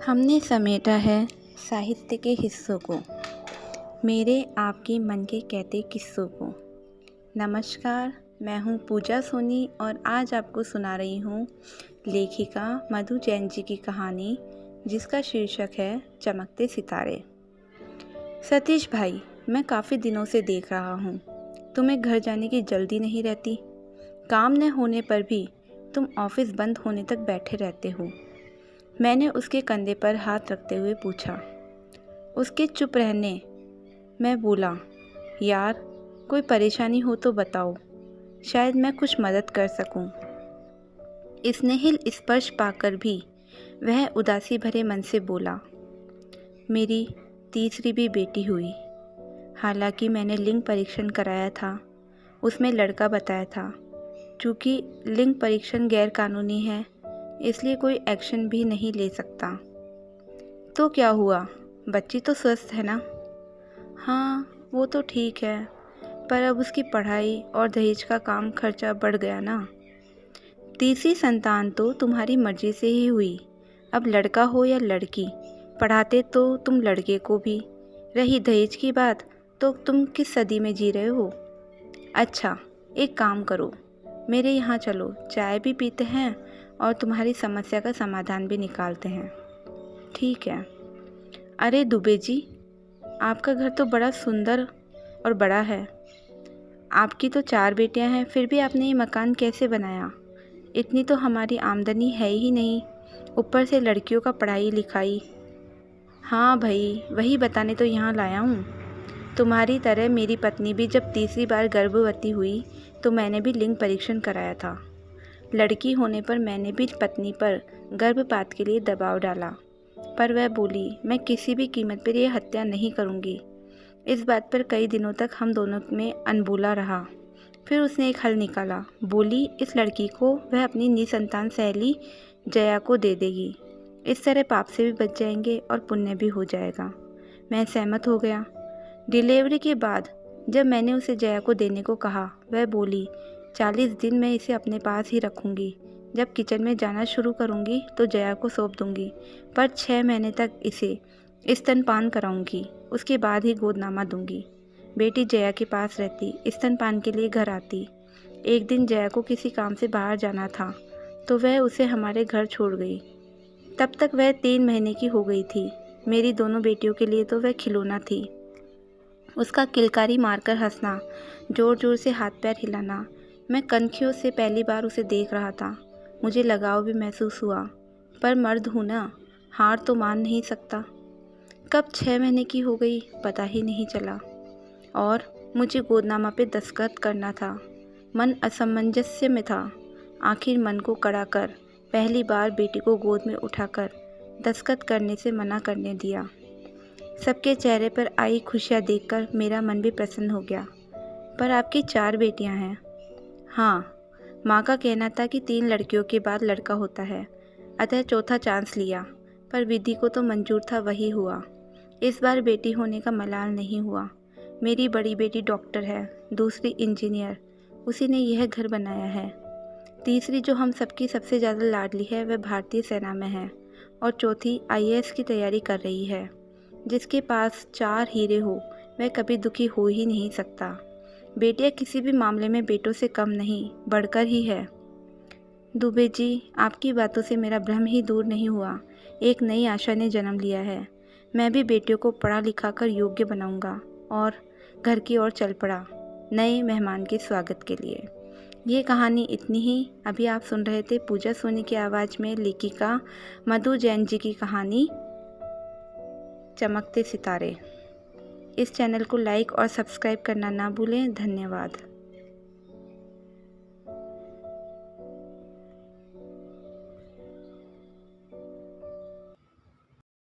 हमने समेटा है साहित्य के हिस्सों को, मेरे आपके मन के कहते किस्सों को। नमस्कार, मैं हूँ पूजा सोनी और आज आपको सुना रही हूँ लेखिका मधु जैन जी की कहानी, जिसका शीर्षक है चमकते सितारे। सतीश भाई, मैं काफ़ी दिनों से देख रहा हूँ, तुम्हें घर जाने की जल्दी नहीं रहती। काम न होने पर भी तुम ऑफिस बंद होने तक बैठे रहते हो। मैंने उसके कंधे पर हाथ रखते हुए पूछा। उसके चुप रहने मैं बोला, यार कोई परेशानी हो तो बताओ, शायद मैं कुछ मदद कर सकूं। स्नेहिल स्पर्श पाकर भी वह उदासी भरे मन से बोला, मेरी तीसरी भी बेटी हुई। हालांकि मैंने लिंग परीक्षण कराया था, उसमें लड़का बताया था। चूँकि लिंग परीक्षण गैर कानूनी है, इसलिए कोई एक्शन भी नहीं ले सकता। तो क्या हुआ, बच्ची तो स्वस्थ है ना? हाँ, वो तो ठीक है, पर अब उसकी पढ़ाई और दहेज का काम खर्चा बढ़ गया ना। तीसरी संतान तो तुम्हारी मर्जी से ही हुई। अब लड़का हो या लड़की, पढ़ाते तो तुम लड़के को भी। रही दहेज की बात, तो तुम किस सदी में जी रहे हो? अच्छा, एक काम करो, मेरे यहाँ चलो, चाय भी पीते हैं और तुम्हारी समस्या का समाधान भी निकालते हैं। ठीक है। अरे दुबे जी, आपका घर तो बड़ा सुंदर और बड़ा है। आपकी तो 4 बेटियां हैं, फिर भी आपने ये मकान कैसे बनाया? इतनी तो हमारी आमदनी है ही नहीं, ऊपर से लड़कियों का पढ़ाई लिखाई। हाँ भाई, वही बताने तो यहाँ लाया हूँ। तुम्हारी तरह मेरी पत्नी भी जब तीसरी बार गर्भवती हुई तो मैंने भी लिंग परीक्षण कराया था। लड़की होने पर मैंने भी पत्नी पर गर्भपात के लिए दबाव डाला, पर वह बोली, मैं किसी भी कीमत पर यह हत्या नहीं करूँगी। इस बात पर कई दिनों तक हम दोनों में अनबोला रहा। फिर उसने एक हल निकाला, बोली इस लड़की को वह अपनी निसंतान सहेली जया को दे देगी। इस तरह पाप से भी बच जाएंगे और पुण्य भी हो जाएगा। मैं सहमत हो गया। डिलीवरी के बाद जब मैंने उसे जया को देने को कहा, वह बोली 40 दिन मैं इसे अपने पास ही रखूँगी। जब किचन में जाना शुरू करूँगी तो जया को सौंप दूँगी, पर 6 महीने तक इसे स्तनपान कराऊँगी, उसके बाद ही गोदनामा दूँगी। बेटी जया के पास रहती, स्तनपान के लिए घर आती। एक दिन जया को किसी काम से बाहर जाना था, तो वह उसे हमारे घर छोड़ गई। तब तक वह 3 महीने की हो गई थी। मेरी दोनों बेटियों के लिए तो वह खिलौना थी। उसका किलकारी मारकर हंसना, जोर जोर से हाथ पैर हिलाना, मैं कनखियों से पहली बार उसे देख रहा था। मुझे लगाव भी महसूस हुआ, पर मर्द हूँ ना, हार तो मान नहीं सकता। कब 6 महीने की हो गई पता ही नहीं चला, और मुझे गोदनामा पे दस्तखत करना था। मन असमंजस्य में था। आखिर मन को कड़ा कर पहली बार बेटी को गोद में उठाकर दस्तखत करने से मना करने दिया। सबके चेहरे पर आई खुशियाँ देखकर मेरा मन भी प्रसन्न हो गया। पर आपकी 4 बेटियां हैं। हाँ, माँ का कहना था कि 3 लड़कियों के बाद लड़का होता है, अतः चौथा चांस लिया, पर विधि को तो मंजूर था, वही हुआ। इस बार बेटी होने का मलाल नहीं हुआ। मेरी बड़ी बेटी डॉक्टर है, दूसरी इंजीनियर, उसी ने यह घर बनाया है। तीसरी जो हम सबकी सबसे ज़्यादा लाडली है, वह भारतीय सेना में है, और चौथी IAS की तैयारी कर रही है। जिसके पास 4 हीरे हो वह कभी दुखी हो ही नहीं सकता। बेटियां किसी भी मामले में बेटों से कम नहीं, बढ़कर ही है। दुबे जी, आपकी बातों से मेरा भ्रम ही दूर नहीं हुआ। एक नई आशा ने जन्म लिया है। मैं भी बेटियों को पढ़ा लिखा कर योग्य बनाऊंगा। और घर की ओर चल पड़ा नए मेहमान के स्वागत के लिए। ये कहानी इतनी ही। अभी आप सुन रहे थे पूजा सोनी की आवाज़ में लेखिका मधु जैन जी की कहानी चमकते सितारे। इस चैनल को लाइक और सब्सक्राइब करना ना भूलें। धन्यवाद।